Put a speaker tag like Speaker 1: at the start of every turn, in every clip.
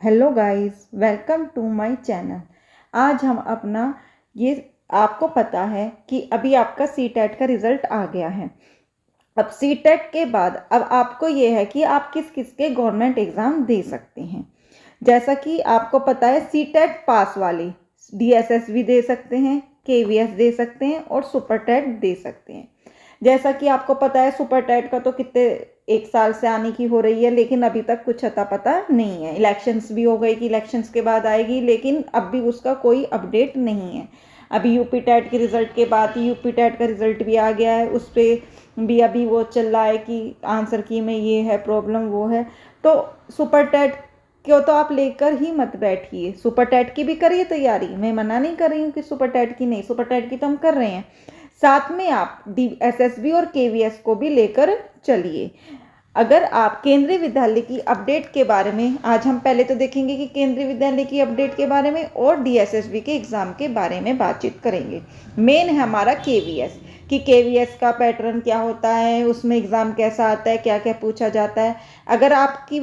Speaker 1: Hello guys, welcome to my channel. आज हम अपना ये आपको पता है कि अभी आपका सीटेट का रिज़ल्ट आ गया है। अब सीटेट के बाद अब आपको ये है कि आप किस किस के गवर्नमेंट एग्ज़ाम दे सकते हैं। जैसा कि आपको पता है, सीटेट पास वाले डीएसएसबी दे सकते हैं, केवीएस दे सकते हैं और सुपर टेट दे सकते हैं। जैसा कि आपको पता है, सुपर टेट का तो कितने 1 साल से आने की हो रही है, लेकिन अभी तक कुछ अता पता नहीं है। इलेक्शंस भी हो गई कि इलेक्शंस के बाद आएगी, लेकिन अब भी उसका कोई अपडेट नहीं है। अभी यूपी टेट के रिज़ल्ट के बाद ही यूपी टेट का रिज़ल्ट भी आ गया है, उस पर भी अभी वो चल रहा है कि आंसर की में ये है प्रॉब्लम, वो है। तो सुपर टेट क्यों तो आप लेकर ही मत बैठिए। सुपर टेट की भी करिए तैयारी, मैं मना नहीं कर रही हूँ कि सुपर टेट की नहीं, सुपर टेट की तो हम कर रहे हैं। साथ में आप डीएसएसबी और केवीएस को भी लेकर चलिए। अगर आप केंद्रीय विद्यालय की अपडेट के बारे में, आज हम पहले तो देखेंगे कि केंद्रीय विद्यालय की अपडेट के बारे में और डीएसएसबी के एग्ज़ाम के बारे में बातचीत करेंगे। मेन है हमारा केवीएस, कि केवीएस का पैटर्न क्या होता है, उसमें एग्ज़ाम कैसा आता है, क्या क्या पूछा जाता है। अगर आपकी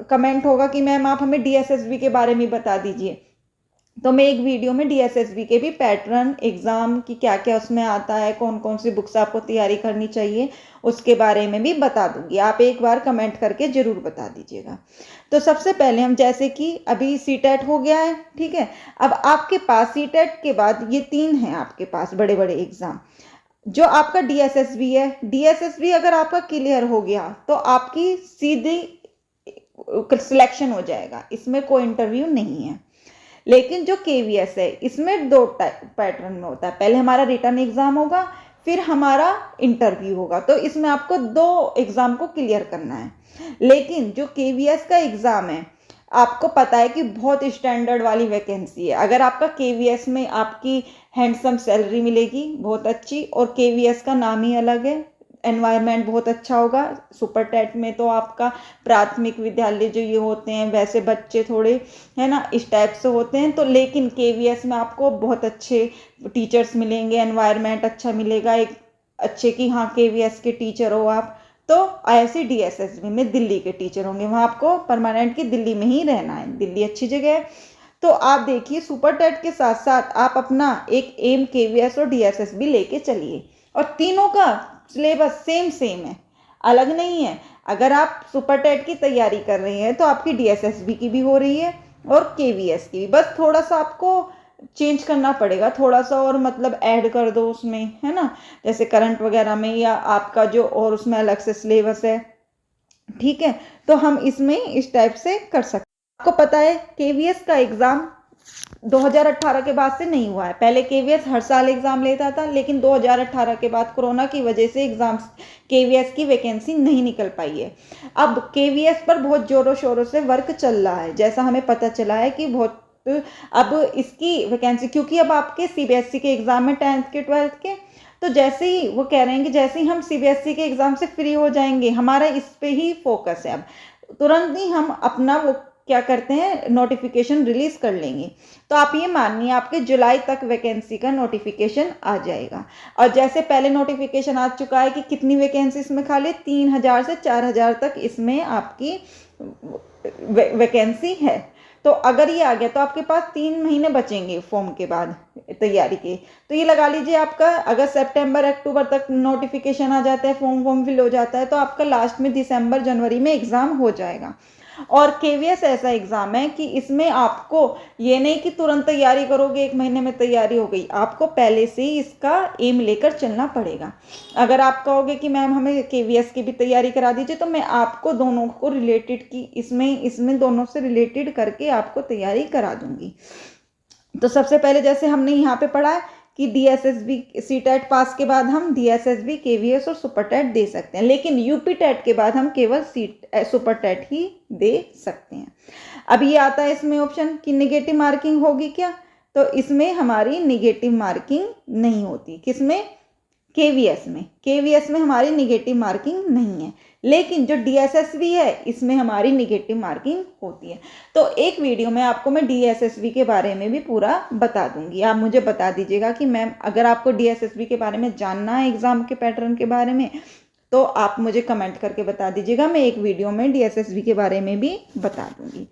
Speaker 1: कमेंट होगा कि मैम आप हमें डीएसएसबी के बारे में बता दीजिए, तो मैं एक वीडियो में डीएसएसबी के भी पैटर्न, एग्ज़ाम की क्या क्या उसमें आता है, कौन कौन सी बुक्स आपको तैयारी करनी चाहिए, उसके बारे में भी बता दूंगी। आप एक बार कमेंट करके ज़रूर बता दीजिएगा। तो सबसे पहले हम, जैसे कि अभी सीटेट हो गया है, ठीक है। अब आपके पास सीटेट के बाद ये 3 हैं आपके पास बड़े बड़े एग्ज़ाम। जो आपका डीएसएसबी है, डीएसएसबी अगर आपका क्लियर हो गया तो आपकी सीधी सिलेक्शन हो जाएगा, इसमें कोई इंटरव्यू नहीं है। लेकिन जो केवीएस है, इसमें 2 पैटर्न में होता है। पहले हमारा रिटर्न एग्जाम होगा, फिर हमारा इंटरव्यू होगा। तो इसमें आपको 2 एग्जाम को क्लियर करना है। लेकिन जो केवीएस का एग्जाम है, आपको पता है कि बहुत स्टैंडर्ड वाली वैकेंसी है। अगर आपका केवीएस में आपकी हैंडसम सैलरी मिलेगी, बहुत अच्छी, और केवीएस का नाम ही अलग है, एनवायरनमेंट बहुत अच्छा होगा। सुपर टेट में तो आपका प्राथमिक विद्यालय जो ये होते हैं, वैसे बच्चे थोड़े है ना इस टाइप से होते हैं, तो लेकिन केवीएस में आपको बहुत अच्छे टीचर्स मिलेंगे, एनवायरनमेंट अच्छा मिलेगा, एक अच्छे कि हाँ केवीएस के टीचर हो आप। तो ऐसे डीएसएसबी में दिल्ली के टीचर होंगे, वहाँ आपको परमानेंट की दिल्ली में ही रहना है, दिल्ली अच्छी जगह है। तो आप देखिए, सुपर टेट के साथ साथ आप अपना एक एम, केवीएस और डीएसएसबी लेके चलिए, और तीनों का सिलेबस सेम सेम है, अलग नहीं है। अगर आप सुपर टेट की तैयारी कर रही हैं तो आपकी डीएसएसबी की भी हो रही है और केवीएस की भी, बस थोड़ा सा आपको चेंज करना पड़ेगा, थोड़ा सा और मतलब ऐड कर दो उसमें, है ना, जैसे करंट वगैरह में, या आपका जो और उसमें अलग से सिलेबस है, ठीक है। तो हम इसमें इस टाइप से कर सकते हैं। आपको पता है केवीएस का एग्ज़ाम 2018 के बाद से नहीं हुआ है। पहले केवीएस हर साल एग्जाम लेता था, लेकिन 2018 के बाद कोरोना की वजह से एग्जाम केवीएस की वैकेंसी नहीं निकल पाई है। अब केवीएस पर बहुत जोरों शोरों से वर्क चल रहा है, जैसा हमें पता चला है कि बहुत अब इसकी वैकेंसी, क्योंकि अब आपके सीबीएसई के एग्जाम में 10th के 12th के, तो जैसे ही वो कह रहे हैं कि जैसे ही हम सीबीएसई के एग्जाम से फ्री हो जाएंगे, हमारा इस पे ही फोकस है, अब तुरंत ही हम अपना वो क्या करते हैं, नोटिफिकेशन रिलीज कर लेंगे। तो आप ये मानिए आपके जुलाई तक वैकेंसी का नोटिफिकेशन आ जाएगा। और जैसे पहले नोटिफिकेशन आ चुका है कि कितनी वैकेंसी इसमें खाली, 3000 से 4000 तक इसमें आपकी वैकेंसी है। तो अगर ये आ गया तो आपके पास 3 महीने बचेंगे फॉर्म के बाद तैयारी के। तो ये लगा लीजिए, आपका अगर सितंबर अक्टूबर तक नोटिफिकेशन आ जाता है, फॉर्म फिल हो जाता है, तो आपका लास्ट में दिसंबर जनवरी में एग्ज़ाम हो जाएगा। और केवीएस ऐसा एग्जाम है कि इसमें आपको ये नहीं कि तुरंत तैयारी करोगे 1 महीने में तैयारी हो गई, आपको पहले से ही इसका एम लेकर चलना पड़ेगा। अगर आप कहोगे कि मैम हमें केवीएस की भी तैयारी करा दीजिए, तो मैं आपको दोनों को रिलेटेड की इसमें दोनों से रिलेटेड करके आपको तैयारी करा दूंगी। तो सबसे पहले जैसे हमने यहाँ पे पढ़ा है कि डीएसएसबी सीटेट पास के बाद हम डीएसएसबी, केवीएस और सुपर टेट दे सकते हैं, लेकिन यूपी टेट के बाद हम केवल सुपर टेट ही दे सकते हैं। अब ये आता है इसमें ऑप्शन कि निगेटिव मार्किंग होगी क्या, तो इसमें हमारी निगेटिव मार्किंग नहीं होती। किसमें? केवीएस में हमारी निगेटिव मार्किंग नहीं है, लेकिन जो डीएसएसबी है इसमें हमारी निगेटिव मार्किंग होती है। तो एक वीडियो में आपको मैं डीएसएसबी के बारे में भी पूरा बता दूंगी। आप मुझे बता दीजिएगा कि मैम अगर आपको डीएसएसबी के बारे में जानना है, एग्जाम के पैटर्न के बारे में, तो आप मुझे कमेंट करके बता दीजिएगा, मैं एक वीडियो में डीएसएसबी के बारे में भी बता दूंगी।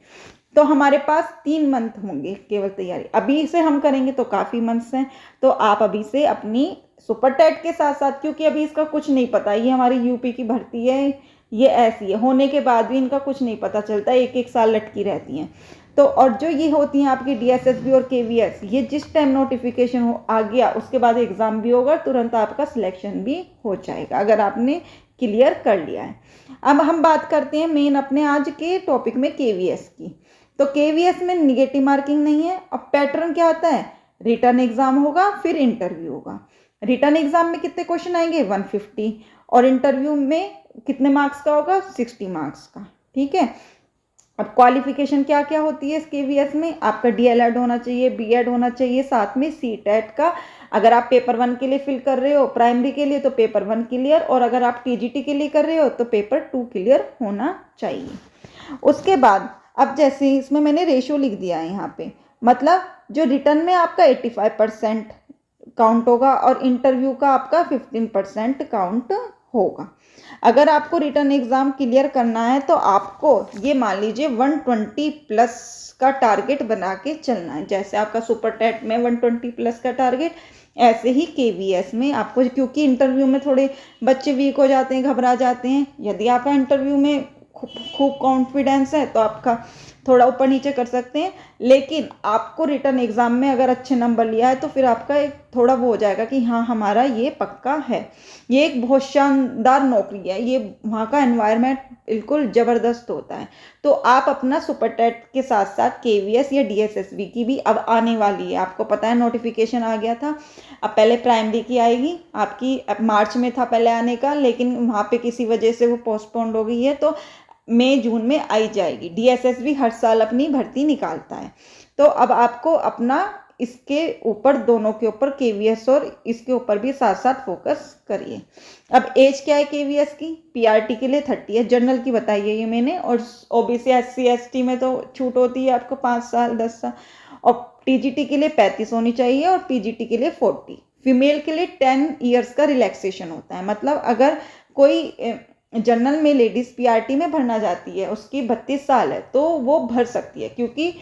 Speaker 1: तो हमारे पास 3 मंथ होंगे केवल तैयारी। अभी से हम करेंगे तो काफ़ी मंथ्स हैं, तो आप अभी से अपनी सुपर टेट के साथ साथ, क्योंकि अभी इसका कुछ नहीं पता, ये हमारी यूपी की भर्ती है, ये ऐसी है, होने के बाद भी इनका कुछ नहीं पता चलता, एक एक साल लटकी रहती हैं। तो और जो ये होती हैं आपकी डीएसएसबी और केवीएस, ये जिस टाइम नोटिफिकेशन हो आ गया उसके बाद एग्ज़ाम भी होगा, तुरंत आपका सिलेक्शन भी हो जाएगा अगर आपने क्लियर कर लिया है। अब हम बात करते हैं मेन अपने आज के टॉपिक में केवीएस की। तो केवीएस में निगेटिव मार्किंग नहीं है। अब पैटर्न क्या आता है, रिटर्न एग्जाम होगा फिर इंटरव्यू होगा। रिटर्न एग्जाम में कितने क्वेश्चन आएंगे, 150, और इंटरव्यू में कितने मार्क्स का होगा, 60 मार्क्स का। ठीक है। अब क्वालिफिकेशन क्या क्या होती है इस केवीएस में, आपका डीएलएड होना चाहिए, बीएड होना चाहिए, साथ में सीटेट का, अगर आप पेपर 1 के लिए फिल कर रहे हो प्राइमरी के लिए तो पेपर 1 क्लियर, और अगर आप टीजीटी के लिए कर रहे हो तो पेपर 2 क्लियर होना चाहिए। उसके बाद अब जैसे इसमें मैंने रेशियो लिख दिया है यहाँ पे, मतलब जो रिटर्न में आपका 85% काउंट होगा और इंटरव्यू का आपका 15% काउंट होगा। अगर आपको रिटर्न एग्जाम क्लियर करना है तो आपको ये मान लीजिए 120 प्लस का टारगेट बना के चलना है। जैसे आपका सुपर टेट में 120 प्लस का टारगेट, ऐसे ही केवीएस में आपको, क्योंकि इंटरव्यू में थोड़े बच्चे वीक हो जाते हैं, घबरा जाते हैं। यदि आपका इंटरव्यू में खूब कॉन्फिडेंस है तो आपका थोड़ा ऊपर नीचे कर सकते हैं, लेकिन आपको रिटर्न एग्जाम में अगर अच्छे नंबर लिया है तो फिर आपका एक थोड़ा वो हो जाएगा कि हाँ हमारा ये पक्का है। ये एक बहुत शानदार नौकरी है, ये वहाँ का एनवायरनमेंट बिल्कुल ज़बरदस्त होता है। तो आप अपना सुपर टेट के साथ साथ केवीएस या डीएसएसबी की भी अब आने वाली है, आपको पता है नोटिफिकेशन आ गया था। अब पहले प्राइमरी की आएगी आपकी, अब मार्च में था पहले आने का, लेकिन वहाँ पे किसी वजह से वो पोस्टपोन्ड हो गई है, तो मई जून में आई जाएगी। डीएसएसबी हर साल अपनी भर्ती निकालता है। तो अब आपको अपना इसके ऊपर, दोनों के ऊपर, केवीएस और इसके ऊपर भी साथ साथ फोकस करिए। अब एज क्या है केवीएस की, पीआरटी के लिए 30 है, जनरल की बताइए ये मैंने, और ओबीसी एससी एसटी में तो छूट होती है आपको 5 साल 10 साल, और टीजीटी के लिए 35 होनी चाहिए और पीजीटी के लिए 40। फीमेल के लिए 10 ईयर्स का रिलैक्सेशन होता है, मतलब अगर कोई जनरल में लेडीज पीआरटी में भरना जाती है, उसकी 32 साल है तो वो भर सकती है, क्योंकि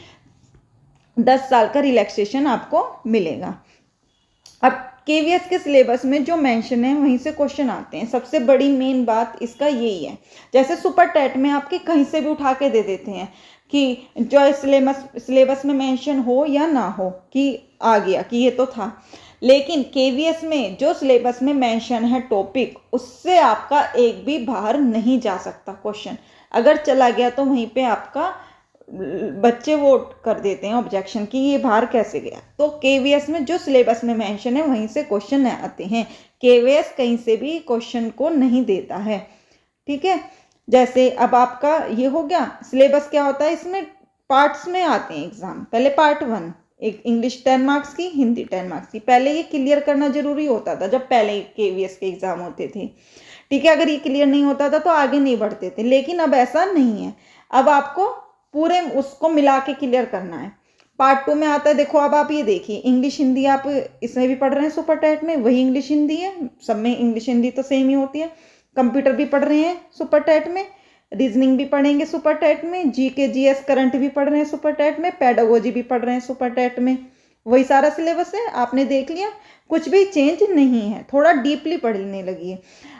Speaker 1: 10 साल का रिलैक्सेशन आपको मिलेगा। अब केवीएस के सिलेबस में जो मेंशन है वहीं से क्वेश्चन आते हैं। सबसे बड़ी मेन बात इसका यही है, जैसे सुपर टेट में आपके कहीं से भी उठा के दे देते हैं कि जो सिलेबस में मेंशन हो या ना हो कि आ गया कि ये तो था, लेकिन केवीएस में जो सिलेबस में मेंशन है टॉपिक, उससे आपका एक भी बाहर नहीं जा सकता क्वेश्चन। अगर चला गया तो वहीं पे आपका बच्चे वोट कर देते हैं ऑब्जेक्शन कि ये बाहर कैसे गया। तो केवीएस में जो सिलेबस में मेंशन है वहीं से क्वेश्चन आते हैं, केवीएस कहीं से भी क्वेश्चन को नहीं देता है। ठीक है। जैसे अब आपका ये हो गया सिलेबस, क्या होता है इसमें पार्ट्स में आते हैं एग्जाम। पहले पार्ट 1, एक इंग्लिश 10 मार्क्स की, हिंदी 10 मार्क्स की। पहले ये क्लियर करना जरूरी होता था जब पहले केवीएस के एग्जाम होते थे। ठीक है। अगर ये क्लियर नहीं होता था तो आगे नहीं बढ़ते थे, लेकिन अब ऐसा नहीं है, अब आपको पूरे उसको मिला के क्लियर करना है। पार्ट 2 में आता है, देखो अब आप ये देखिए, इंग्लिश हिंदी आप इसमें भी पढ़ रहे हैं सुपर टेट में, वही इंग्लिश हिंदी है, सब में इंग्लिश हिंदी तो सेम ही होती है। कंप्यूटर भी पढ़ रहे हैं सुपर टेट में, रीजनिंग भी पढ़ेंगे सुपर टेट में, जीके जीएस करंट भी पढ़ रहे हैं सुपर टेट में, पेडागोजी भी पढ़ रहे हैं सुपर टेट में। वही सारा सिलेबस है, आपने देख लिया, कुछ भी चेंज नहीं है, थोड़ा डीपली पढ़ने लगी है।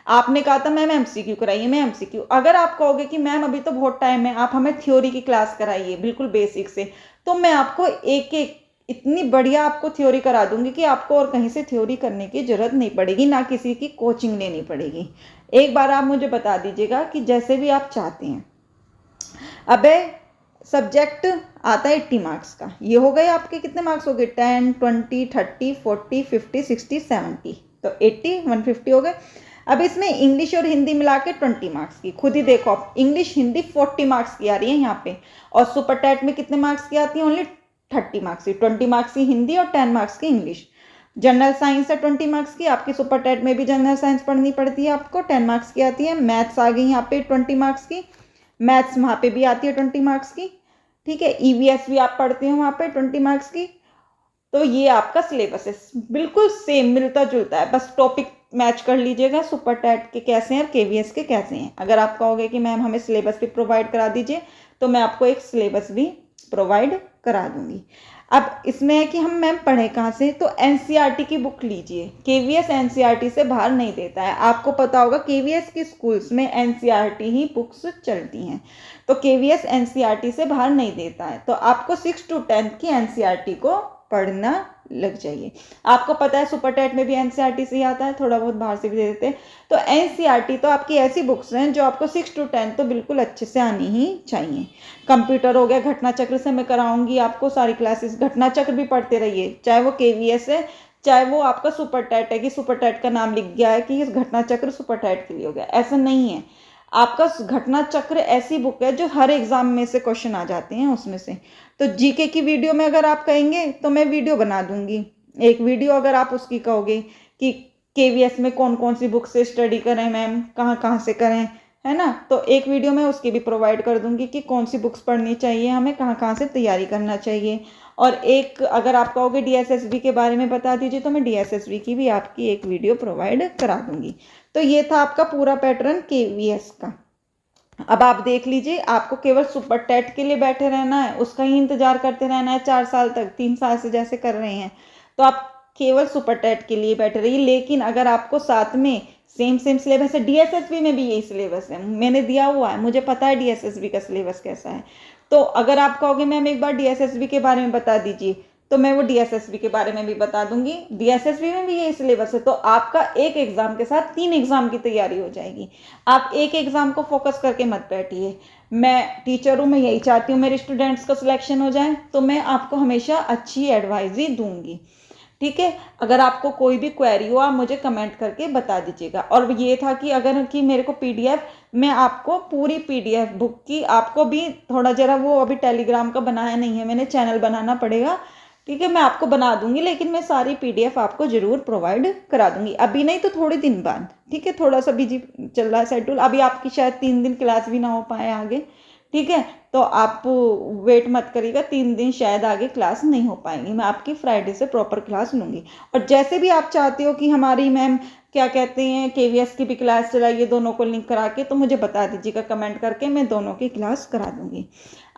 Speaker 1: आपने कहा था मैम एमसीक्यू कराइए, मैं एमसीक्यू, अगर आप कहोगे कि मैम अभी तो बहुत टाइम है, आप हमें थ्योरी की क्लास कराइए बिल्कुल बेसिक से, तो मैं आपको एक एक इतनी बढ़िया आपको थ्योरी करा दूंगी कि आपको और कहीं से थ्योरी करने की जरूरत नहीं पड़ेगी, ना किसी की कोचिंग लेनी पड़ेगी। एक बार आप मुझे बता दीजिएगा कि जैसे भी आप चाहते हैं। अबे सब्जेक्ट आता है 80 मार्क्स का, ये हो गए आपके कितने मार्क्स हो गए, 10 20 30 40 50 60 70, तो 80 150 हो गए। अब इसमें इंग्लिश और हिंदी मिला के 20 मार्क्स की, खुद ही देखो आप, इंग्लिश हिंदी 40 मार्क्स की आ रही है यहाँ पे, और सुपर टेट में कितने मार्क्स की आती है, ओनली 30 मार्क्स की, 20 मार्क्स की हिंदी और 10 मार्क्स की इंग्लिश। जनरल साइंस है 20 मार्क्स की, आपकी सुपर टेट में भी जनरल साइंस पढ़नी पड़ती है आपको, 10 मार्क्स की आती है। मैथ्स आ गई यहाँ पे 20 मार्क्स की, मैथ्स वहाँ पे भी आती है 20 मार्क्स की। ठीक है। ईवीएस भी आप पढ़ते हो वहाँ पे 20 मार्क्स की। तो ये आपका सिलेबस है, बिल्कुल सेम मिलता जुलता है, बस टॉपिक मैच कर लीजिएगा सुपर टेट के कैसे हैं और केवीएस के कैसे हैं। अगर आप कहोगे कि मैम हमें सिलेबस भी प्रोवाइड करा दीजिए, तो मैं आपको एक सिलेबस भी प्रोवाइड करा दूंगी। अब इसमें है कि हम मैम पढ़े कहाँ से, तो एनसीईआरटी की बुक लीजिए। केवीएस एनसीईआरटी से बाहर नहीं देता है, आपको पता होगा केवीएस की स्कूल्स में एनसीईआरटी ही बुक्स चलती हैं, तो केवीएस एनसीईआरटी से बाहर नहीं देता है। तो आपको 6 to 10 की एनसीईआरटी को पढ़ना लग जाइए। आपको पता है सुपर टेट में भी एनसीईआरटी से ही आता है, थोड़ा बहुत बाहर से भी दे देते हैं। तो एनसीईआरटी तो आपकी ऐसी बुक्स हैं जो आपको 6 to 10 तो बिल्कुल अच्छे से आनी ही चाहिए। कंप्यूटर हो गया, घटना चक्र से मैं कराऊंगी आपको सारी क्लासेस, घटना चक्र भी पढ़ते रहिए, चाहे वो केवीएस है चाहे वो आपका सुपर टेट है कि सुपर टेट का नाम लिख गया है कि इस घटना चक्र सुपर टेट के लिए हो गया, ऐसा नहीं है। आपका घटना चक्र ऐसी बुक है जो हर एग्जाम में से क्वेश्चन आ जाते हैं उसमें से। तो जीके की वीडियो में अगर आप कहेंगे तो मैं वीडियो बना दूंगी, एक वीडियो अगर आप उसकी कहोगे कि केवीएस में कौन कौन सी बुक से स्टडी करें मैम, कहाँ कहाँ से करें, है ना, तो एक वीडियो मैं उसकी भी प्रोवाइड कर दूंगी कि कौन सी बुक्स पढ़नी चाहिए, हमें कहाँ कहाँ से तैयारी करना चाहिए। और एक अगर आप कहोगे डीएसएसबी के बारे में बता दीजिए तो मैं डीएसएसबी की भी आपकी एक वीडियो प्रोवाइड करा दूंगी। तो ये था आपका पूरा पैटर्न केवीएस का। अब आप देख लीजिए, आपको केवल सुपर टेट के लिए बैठे रहना है, उसका ही इंतजार करते रहना है 4 साल तक, 3 साल से जैसे कर रहे हैं, तो आप केवल सुपर टेट के लिए बैठे रहिए। लेकिन अगर आपको साथ में सेम सिलेबस है, डीएसएसबी में भी यही सिलेबस है, मैंने दिया हुआ है, मुझे पता है डीएसएसबी का सिलेबस कैसा है। तो अगर आप कहोगे मैम एक बार डीएसएसबी के बारे में बता दीजिए, तो मैं वो डीएसएसबी के बारे में भी बता दूंगी। डीएसएसबी में भी यही सिलेबस है, तो आपका एक एग्जाम के साथ 3 एग्जाम की तैयारी हो जाएगी। आप एक एग्जाम को फोकस करके मत बैठिए। मैं टीचर हूँ, मैं यही चाहती हूँ मेरे स्टूडेंट्स का सिलेक्शन हो जाए, तो मैं आपको हमेशा अच्छी एडवाइस ही दूंगी, ठीक है। अगर आपको कोई भी क्वेरी हो आप मुझे कमेंट करके बता दीजिएगा। और ये था कि अगर कि मेरे को पीडीएफ, मैं आपको पूरी पीडीएफ बुक की, आपको भी थोड़ा जरा वो अभी टेलीग्राम का बनाया नहीं है मैंने, चैनल बनाना पड़ेगा, ठीक है, मैं आपको बना दूंगी, लेकिन मैं सारी पीडीएफ आपको जरूर प्रोवाइड करा दूंगी। अभी नहीं तो थोड़े दिन बाद, ठीक है, थोड़ा सा बिजी चल रहा है शेड्यूल, अभी आपकी शायद 3 दिन क्लास भी ना हो पाए आगे, ठीक है, तो आप वेट मत करिएगा, 3 दिन शायद आगे क्लास नहीं हो पाएंगी, मैं आपकी फ्राइडे से प्रॉपर क्लास लूँगी। और जैसे भी आप चाहते हो कि हमारी मैम क्या कहते हैं केवीएस की भी क्लास चलाइए, दोनों को लिंक करा के, तो मुझे बता दीजिएगा कमेंट करके, मैं दोनों की क्लास करा दूंगी।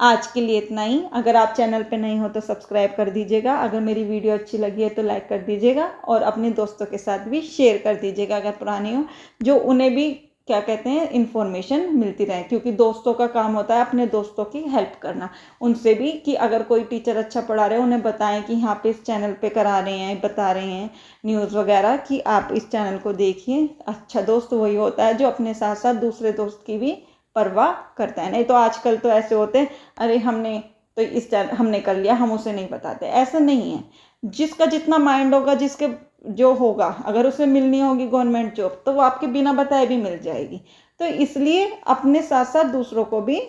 Speaker 1: आज के लिए इतना ही। अगर आप चैनल पे नहीं हो तो सब्सक्राइब कर दीजिएगा, अगर मेरी वीडियो अच्छी लगी है तो लाइक कर दीजिएगा, और अपने दोस्तों के साथ भी शेयर कर दीजिएगा अगर पुरानी हो, जो उन्हें भी क्या कहते हैं इन्फॉर्मेशन मिलती रहे, क्योंकि दोस्तों का काम होता है अपने दोस्तों की हेल्प करना। उनसे भी कि अगर कोई टीचर अच्छा पढ़ा रहे हैं उन्हें बताएं कि यहाँ पे इस चैनल पे करा रहे हैं, बता रहे हैं न्यूज़ वगैरह कि आप इस चैनल को देखिए। अच्छा दोस्त वही होता है जो अपने साथ साथ दूसरे दोस्त की भी परवाह करता है। नहीं तो आजकल तो ऐसे होते हैं, अरे हमने तो इस चैनल हमने कर लिया, हम उसे नहीं बताते, ऐसा नहीं है। जिसका जितना माइंड होगा, जिसके जो होगा, अगर उसे मिलनी होगी गवर्नमेंट जॉब तो वो आपके बिना बताए भी मिल जाएगी। तो इसलिए अपने साथ साथ दूसरों को भी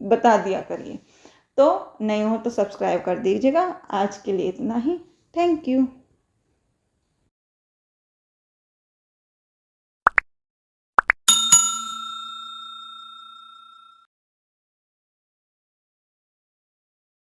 Speaker 1: बता दिया करिए। तो नहीं हो तो सब्सक्राइब कर दीजिएगा। आज के लिए इतना ही। Thank you.